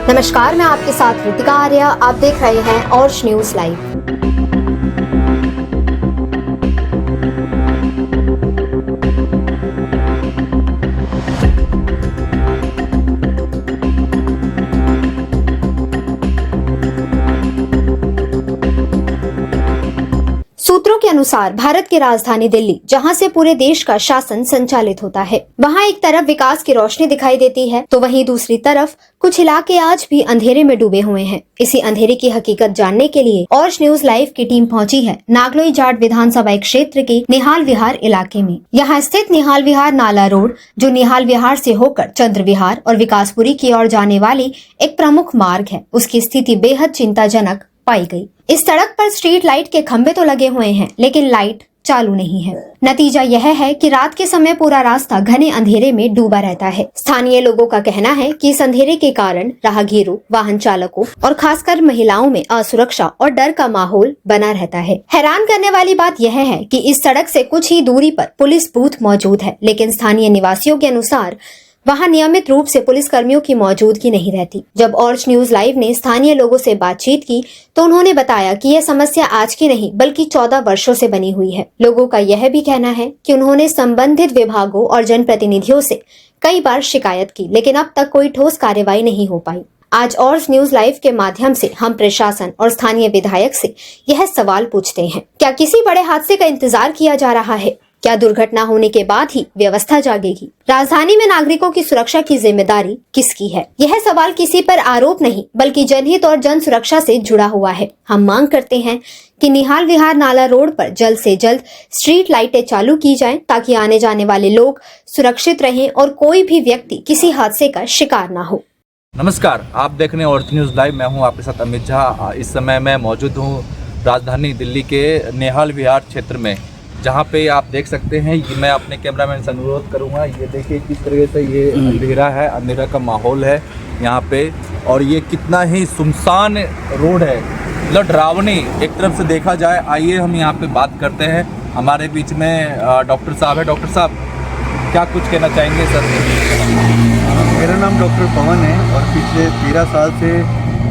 नमस्कार, मैं आपके साथ रितिका आर्य। आप देख रहे हैं ऑर्श न्यूज लाइव। सूत्रों के अनुसार भारत की राजधानी दिल्ली, जहां से पूरे देश का शासन संचालित होता है, वहां एक तरफ विकास की रोशनी दिखाई देती है तो वहीं दूसरी तरफ कुछ इलाके आज भी अंधेरे में डूबे हुए हैं। इसी अंधेरे की हकीकत जानने के लिए ऑर्श न्यूज लाइव की टीम पहुंची है नागलोई जाट विधानसभा क्षेत्र के निहाल विहार इलाके में। यहाँ स्थित निहाल विहार नाला रोड, जो निहाल विहार से होकर चंद्र विहार और विकासपुरी की ओर जाने वाली एक प्रमुख मार्ग है, उसकी स्थिति बेहद चिंताजनक पाई गई। इस सड़क पर स्ट्रीट लाइट के खंभे तो लगे हुए हैं, लेकिन लाइट चालू नहीं है। नतीजा यह है कि रात के समय पूरा रास्ता घने अंधेरे में डूबा रहता है। स्थानीय लोगों का कहना है कि इस अंधेरे के कारण राहगीरों, वाहन चालकों और खासकर महिलाओं में असुरक्षा और डर का माहौल बना रहता है। हैरान करने वाली बात यह है कि इस सड़क से कुछ ही दूरी पर पुलिस बूथ मौजूद है, लेकिन स्थानीय निवासियों के अनुसार वहां नियमित रूप से पुलिस कर्मियों की मौजूदगी नहीं रहती। जब ऑर्श न्यूज लाइव ने स्थानीय लोगों से बातचीत की तो उन्होंने बताया कि यह समस्या आज की नहीं बल्कि 14 वर्षों से बनी हुई है। लोगों का यह भी कहना है कि उन्होंने संबंधित विभागों और जनप्रतिनिधियों से कई बार शिकायत की, लेकिन अब तक कोई ठोस कार्रवाई नहीं हो पाई। आज ऑर्श न्यूज लाइव के माध्यम से हम प्रशासन और स्थानीय विधायक से यह सवाल पूछते हैं, क्या किसी बड़े हादसे का इंतजार किया जा रहा है? क्या दुर्घटना होने के बाद ही व्यवस्था जागेगी? राजधानी में नागरिकों की सुरक्षा की जिम्मेदारी किसकी है? यह सवाल किसी पर आरोप नहीं बल्कि जनहित और जन सुरक्षा से जुड़ा हुआ है। हम मांग करते हैं कि निहाल विहार नाला रोड पर जल्द से जल्द स्ट्रीट लाइटें चालू की जाएं, ताकि आने जाने वाले लोग सुरक्षित रहें और कोई भी व्यक्ति किसी हादसे का शिकार ना हो। नमस्कार, आप देख रहे हैं ऑर्श न्यूज लाइव। मैं हूं आपके साथ अमित झा। इस समय मैं मौजूद हूं राजधानी दिल्ली के निहाल विहार क्षेत्र में, जहां पे आप देख सकते हैं कि मैं अपने कैमरामैन से अनुरोध करूंगा, ये देखिए किस तरह से ये अंधेरा है, अंधेरा का माहौल है यहाँ पे, और ये कितना ही सुनसान रोड है, मतलब डरावनी एक तरफ से देखा जाए। आइए हम यहाँ पे बात करते हैं। हमारे बीच में डॉक्टर साहब है। डॉक्टर साहब, क्या कुछ कहना चाहेंगे सर? मेरा नाम डॉक्टर पवन है और पिछले 13 साल से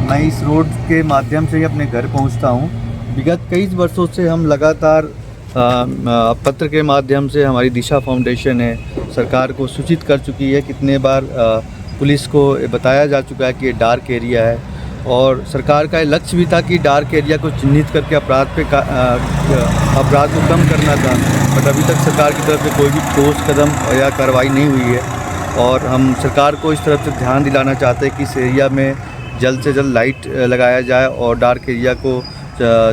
मैं इस रोड के माध्यम से ही अपने घर पहुँचता हूँ। विगत कई वर्षों से हम लगातार पत्र के माध्यम से, हमारी दिशा फाउंडेशन है, सरकार को सूचित कर चुकी है। कितने बार पुलिस को बताया जा चुका है कि ये डार्क एरिया है, और सरकार का लक्ष्य भी था कि डार्क एरिया को चिन्हित करके अपराध को कम करना था, बट अभी तक सरकार की तरफ से कोई भी ठोस कदम या कार्रवाई नहीं हुई है। और हम सरकार को इस तरफ से ध्यान दिलाना चाहते हैं कि इस एरिया में जल्द से जल्द लाइट लगाया जाए और डार्क एरिया को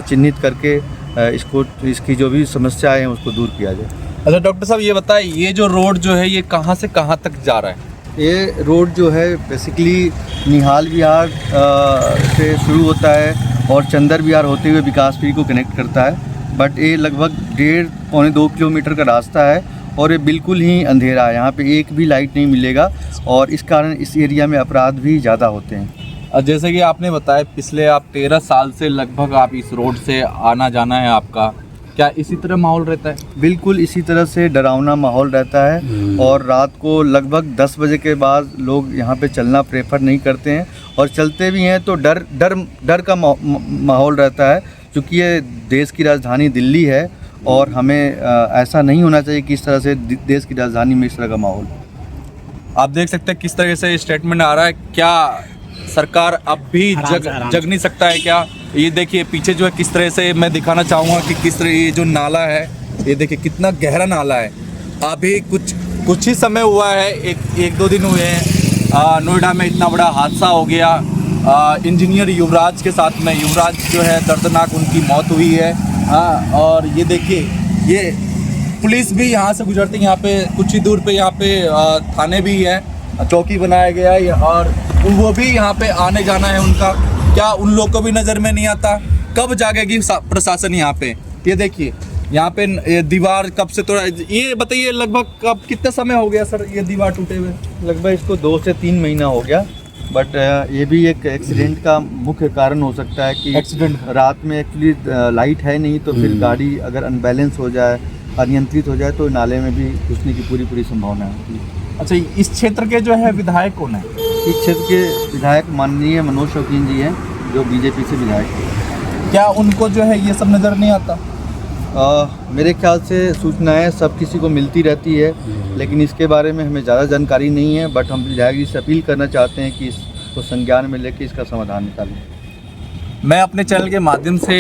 चिन्हित करके इसकी जो भी समस्या है उसको दूर किया जाए। अच्छा डॉक्टर साहब, ये बताएं, ये जो रोड जो है ये कहाँ से कहाँ तक जा रहा है? ये रोड जो है बेसिकली निहाल विहार से शुरू होता है और चंदर विहार होते हुए विकासपुरी को कनेक्ट करता है, बट ये लगभग 1.5-2 किलोमीटर का रास्ता है और ये बिल्कुल ही अंधेरा है। यहाँ पे एक भी लाइट नहीं मिलेगा और इस कारण इस एरिया में अपराध भी ज़्यादा होते हैं। जैसे कि आपने बताया, पिछले आप 13 साल से लगभग आप इस रोड से आना जाना है आपका, क्या इसी तरह माहौल रहता है? बिल्कुल इसी तरह से डरावना माहौल रहता है और रात को लगभग 10 बजे के बाद लोग यहाँ पे चलना प्रेफर नहीं करते हैं, और चलते भी हैं तो डर का माहौल रहता है, क्योंकि ये देश की राजधानी दिल्ली है और हमें ऐसा नहीं होना चाहिए कि इस तरह से देश की राजधानी में इस तरह का माहौल। आप देख सकते हैं किस तरह से स्टेटमेंट आ रहा है। क्या सरकार अब भी जग नहीं सकता है क्या? ये देखिए पीछे जो है किस तरह से, मैं दिखाना चाहूँगा कि किस तरह ये जो नाला है, ये देखिए कितना गहरा नाला है। अभी कुछ ही समय हुआ है, एक दो दिन हुए हैं, नोएडा में इतना बड़ा हादसा हो गया इंजीनियर युवराज के साथ में। युवराज जो है दर्दनाक उनकी मौत हुई है। और ये देखिए, ये पुलिस भी यहाँ से गुजरती है, यहाँ पे कुछ ही दूर पे यहाँ पे थाने भी है, चौकी बनाया गया है, और वो भी यहाँ पे आने जाना है उनका। क्या उन लोग को भी नज़र में नहीं आता? कब जागेगी प्रशासन यहाँ पे? ये देखिए यहाँ पे ये दीवार कब से तोड़ा, ये बताइए लगभग कब कितना समय हो गया सर ये दीवार टूटे हुए? लगभग इसको 2 से 3 महीना हो गया, बट ये भी एक एक्सीडेंट का मुख्य कारण हो सकता है कि एक्सीडेंट रात में एक्चुअली लाइट है नहीं, तो फिर गाड़ी अगर अनबैलेंस हो जाए, अनियंत्रित हो जाए, तो नाले में भी घुसने की पूरी संभावना है। अच्छा, इस क्षेत्र के जो है विधायक कौन है? इस क्षेत्र के विधायक माननीय मनोज शौकीन जी हैं, जो बीजेपी से विधायक हैं। क्या उनको जो है ये सब नज़र नहीं आता? मेरे ख्याल से सूचनाएं सब किसी को मिलती रहती है, लेकिन इसके बारे में हमें ज़्यादा जानकारी नहीं है। बट हम विधायक जी से अपील करना चाहते हैं कि इसको संज्ञान में लेकर इसका समाधान निकालें। मैं अपने चैनल के माध्यम से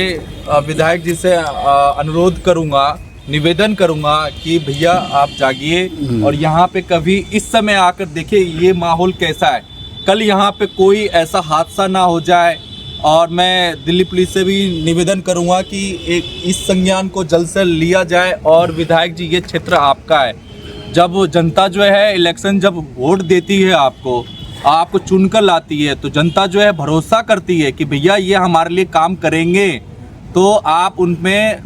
विधायक जी से अनुरोध करूंगा, निवेदन करूंगा कि भैया आप जागिए और यहाँ पे कभी इस समय आकर देखिए ये माहौल कैसा है। कल यहाँ पे कोई ऐसा हादसा ना हो जाए। और मैं दिल्ली पुलिस से भी निवेदन करूंगा कि एक इस संज्ञान को जल्द से लिया जाए। और विधायक जी, ये क्षेत्र आपका है। जब जनता जो है इलेक्शन जब वोट देती है आपको चुनकर लाती है, तो जनता जो है भरोसा करती है कि भैया ये हमारे लिए काम करेंगे, तो आप उनमें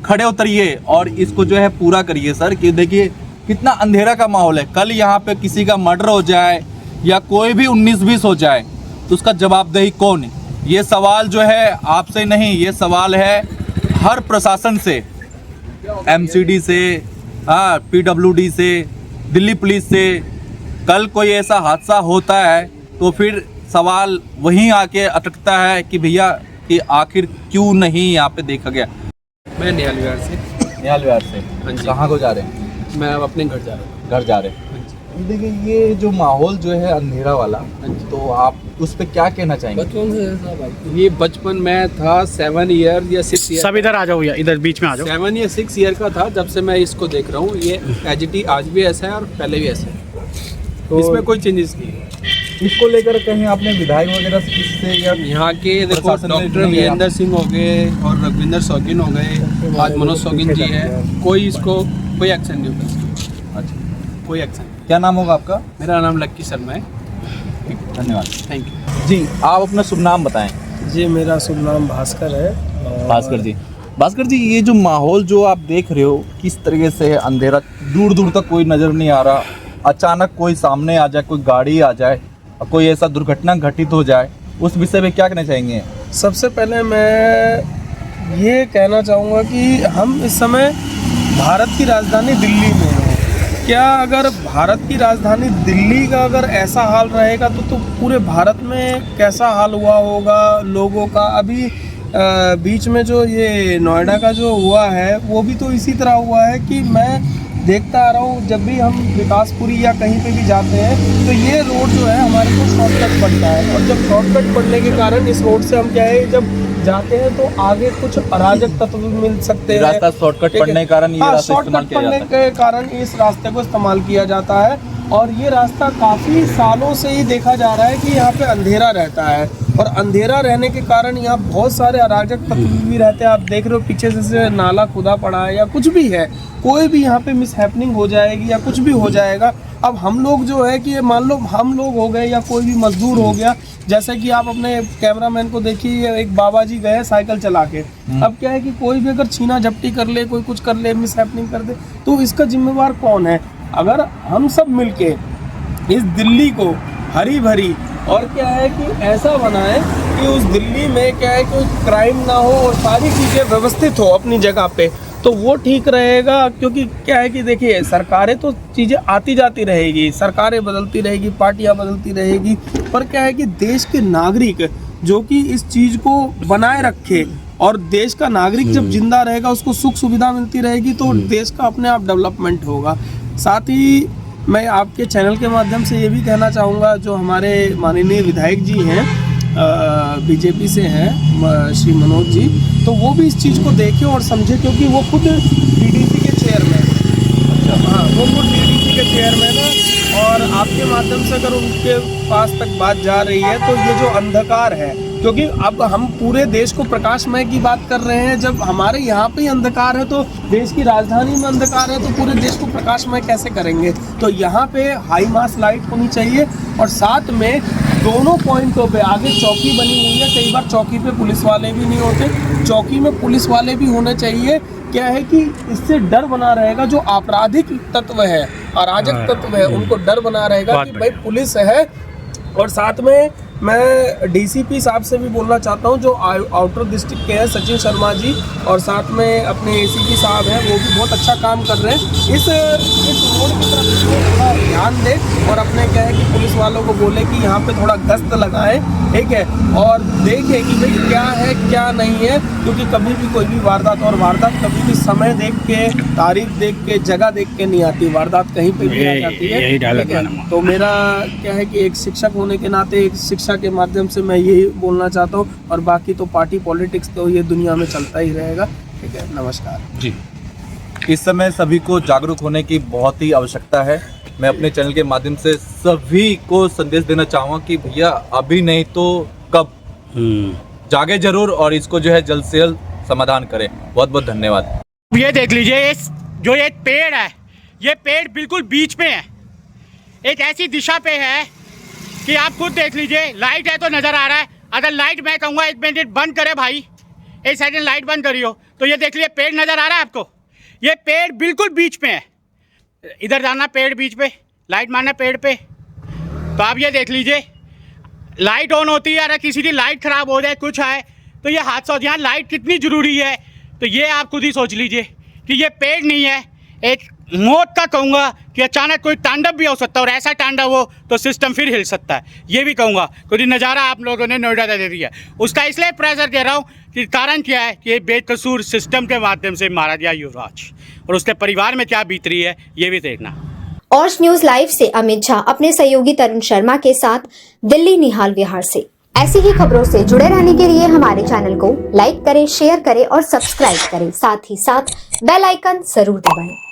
खड़े उतरिए और इसको जो है पूरा करिए सर। कि देखिए कितना अंधेरा का माहौल है। कल यहाँ पे किसी का मर्डर हो जाए या कोई भी 19-20 हो जाए तो उसका जवाबदेही कौन है? ये सवाल जो है आपसे नहीं, ये सवाल है हर प्रशासन से, एमसीडी से, पीडब्ल्यूडी से, दिल्ली पुलिस से। कल कोई ऐसा हादसा होता है तो फिर सवाल वहीं आके अटकता है कि भैया कि आखिर क्यों नहीं यहाँ पे देखा गया। मैं निहाल विहार से। निहाल विहार से? हाँ जी। कहाँ को जा रहे हैं? मैं अब अपने घर जा रहा हूँ। घर जा रहे हैं। देखिए ये जो माहौल जो है अंधेरा वाला, तो आप उस पे क्या कहना चाहेंगे? बचपन से ऐसा भाई, ये बचपन में था 7 ईयर या 6 ईयर। सब इधर आ जाओ, या इधर बीच में आ जाओ। 7 या 6 ईयर का था जब से मैं इसको देख रहा हूँ। ये एजिटी आज भी ऐसा है और पहले भी ऐसा है, तो इसमें कोई चेंजेस नहीं है। इसको लेकर कहीं आपने विधायक वगैरह से किससे या यहाँ के देखो प्रशासन ने डॉक्टर नहीं वीरेंद्र सिंह हो गए और रघुविंदर शौकीन हो गए, आज मनोज शौकीन जी है, कोई इसको कोई एक्शन नहीं होता। अच्छा, कोई एक्शन। क्या नाम होगा आपका? मेरा नाम लक्की शर्मा है। धन्यवाद। थैंक यू जी, आप अपना शुभ नाम बताएं। जी, मेरा शुभ नाम भास्कर है। भास्कर जी, भास्कर जी, ये जो माहौल जो आप देख रहे हो किस तरीके से है, अंधेरा दूर दूर तक कोई नज़र नहीं आ रहा, अचानक कोई सामने आ जाए, कोई गाड़ी आ जाए, कोई ऐसा दुर्घटना घटित हो जाए, उस विषय में क्या कहना चाहेंगे? सबसे पहले मैं ये कहना चाहूँगा कि हम इस समय भारत की राजधानी दिल्ली में हैं। क्या अगर भारत की राजधानी दिल्ली का अगर ऐसा हाल रहेगा तो पूरे भारत में कैसा हाल हुआ होगा लोगों का। अभी बीच में जो ये नोएडा का जो हुआ है वो भी तो इसी तरह हुआ है कि मैं देखता आ रहा हूँ, जब भी हम विकासपुरी या कहीं पे भी जाते हैं तो ये रोड जो है हमारे को शॉर्टकट पड़ता है। और जब शॉर्टकट पड़ने के कारण इस रोड से हम क्या है, जब जाते हैं तो आगे कुछ अराजक तत्व भी मिल सकते हैं। रास्ता शॉर्टकट पड़ने के कारण ये रास्ता इस्तेमाल किया जाता है। के कारण इस रास्ते को इस्तेमाल किया जाता है। और ये रास्ता काफ़ी सालों से ही देखा जा रहा है कि यहाँ पे अंधेरा रहता है, और अंधेरा रहने के कारण यहाँ बहुत सारे अराजक तत्व भी रहते हैं। आप देख रहे हो पीछे से नाला खुदा पड़ा है या कुछ भी है, कोई भी यहाँ पे मिस हैपनिंग हो जाएगी या कुछ भी हो जाएगा। अब हम लोग जो है कि मान लो हम लोग हो गए या कोई भी मजदूर हो गया, जैसे कि आप अपने कैमरामैन को देखिए, एक बाबा जी गए साइकिल चला के। अब क्या है कि कोई भी अगर छीना झपटी कर ले, कोई कुछ कर ले, मिस हैपनिंग कर दे, तो इसका जिम्मेवार कौन है? अगर हम सब मिलके इस दिल्ली को हरी भरी और क्या है कि ऐसा बनाए कि उस दिल्ली में क्या है कि क्राइम ना हो और सारी चीज़ें व्यवस्थित हो अपनी जगह पे, तो वो ठीक रहेगा। क्योंकि क्या है कि देखिए सरकारें तो चीज़ें आती जाती रहेगी, सरकारें बदलती रहेगी, पार्टियां बदलती रहेगी, पर क्या है कि देश के नागरिक जो कि इस चीज़ को बनाए रखे, और देश का नागरिक जब जिंदा रहेगा, उसको सुख सुविधा मिलती रहेगी, तो देश का अपने आप डेवलपमेंट होगा। साथ ही मैं आपके चैनल के माध्यम से ये भी कहना चाहूँगा, जो हमारे माननीय विधायक जी हैं बीजेपी से हैं श्री मनोज जी, तो वो भी इस चीज़ को देखें और समझें, क्योंकि वो खुद डीडीसी के चेयरमैन। अच्छा, हाँ, वो खुद डीडीसी के चेयरमैन है, और आपके माध्यम से अगर उनके पास तक बात जा रही है तो ये जो अंधकार है, क्योंकि अब हम पूरे देश को प्रकाशमय की बात कर रहे हैं, जब हमारे यहाँ पे ही अंधकार है तो देश की राजधानी में अंधकार है तो पूरे देश को प्रकाशमय कैसे करेंगे? तो यहाँ पे हाई मास लाइट होनी चाहिए, और साथ में दोनों पॉइंटों पे आगे चौकी बनी हुई है। कई बार चौकी पे पुलिस वाले भी नहीं होते, चौकी में पुलिस वाले भी होने चाहिए। क्या है कि इससे डर बना रहेगा, जो आपराधिक तत्व है, अराजक तत्व है, उनको डर बना रहेगा कि भाई पुलिस है। और साथ में मैं डीसीपी साहब से भी बोलना चाहता हूं, जो आउटर डिस्ट्रिक्ट के हैं सचिन शर्मा जी, और साथ में अपने एसीपी साहब हैं, वो भी बहुत अच्छा काम कर रहे हैं। इस रोड की तरफ थोड़ा ध्यान दे और अपने क्या है कि पुलिस वालों को बोले कि यहाँ पे थोड़ा गश्त लगाएं, ठीक है, और देखें कि भाई क्या है क्या नहीं है, क्योंकि कभी भी कोई भी वारदात कभी भी समय देख के, तारीख देख के, जगह देख के नहीं आती, वारदात कहीं पे भी आ जाती है, ठीक है। तो मेरा क्या है कि एक शिक्षक होने के नाते एक शिक्षा के माध्यम से मैं यही बोलना चाहता हूँ, और बाकी तो पार्टी पॉलिटिक्स तो ये दुनिया में चलता ही रहेगा, ठीक है। नमस्कार जी। इस समय सभी को जागरूक होने की बहुत ही आवश्यकता है। मैं अपने चैनल के माध्यम से सभी को संदेश देना चाहूँगा कि भैया अभी नहीं तो कब, जागे जरूर और इसको जो है जल्द से जल्द समाधान करें। बहुत बहुत धन्यवाद। ये देख लीजिए, जो ये पेड़ है, ये पेड़ बिल्कुल बीच में है, एक ऐसी दिशा पे है कि आप खुद देख लीजिए। लाइट है तो नज़र आ रहा है, अगर लाइट मैं कहूँगा 1 मिनट बंद करे भाई, 1 सेकंड लाइट बंद करियो, तो ये देख लीजिए पेड़ नज़र आ रहा है आपको, ये पेड़ बिल्कुल बीच में है। इधर जाना पेड़ बीच पे, लाइट मारना पेड़ पे, तो आप ये देख लीजिए लाइट ऑन होती है, अगर किसी की लाइट ख़राब हो जाए कुछ है तो ये हादसा हो जाए। लाइट कितनी ज़रूरी है तो ये आप खुद ही सोच लीजिए कि ये पेड़ नहीं है, एक मौत का कहूँगा कि अचानक कोई तांडव भी हो सकता है, और ऐसा तांडव हो तो सिस्टम फिर हिल सकता है। ये भी कहूँगा क्योंकि नज़ारा आप लोगों ने नोएडा का दे दिया, उसका इसलिए प्रेशर दे रहा हूँ कि कारण क्या है कि बेकसूर सिस्टम के माध्यम से मारा गया युवराज, और उसके परिवार में क्या बीत रही है ये भी देखना। ऑर्स न्यूज लाइव से अमित झा अपने सहयोगी तरुण शर्मा के साथ दिल्ली निहाल विहार से। ऐसी ही खबरों से जुड़े रहने के लिए हमारे चैनल को लाइक करें, शेयर करें और सब्सक्राइब करें, साथ ही साथ बेल आइकन जरूर दबाएं।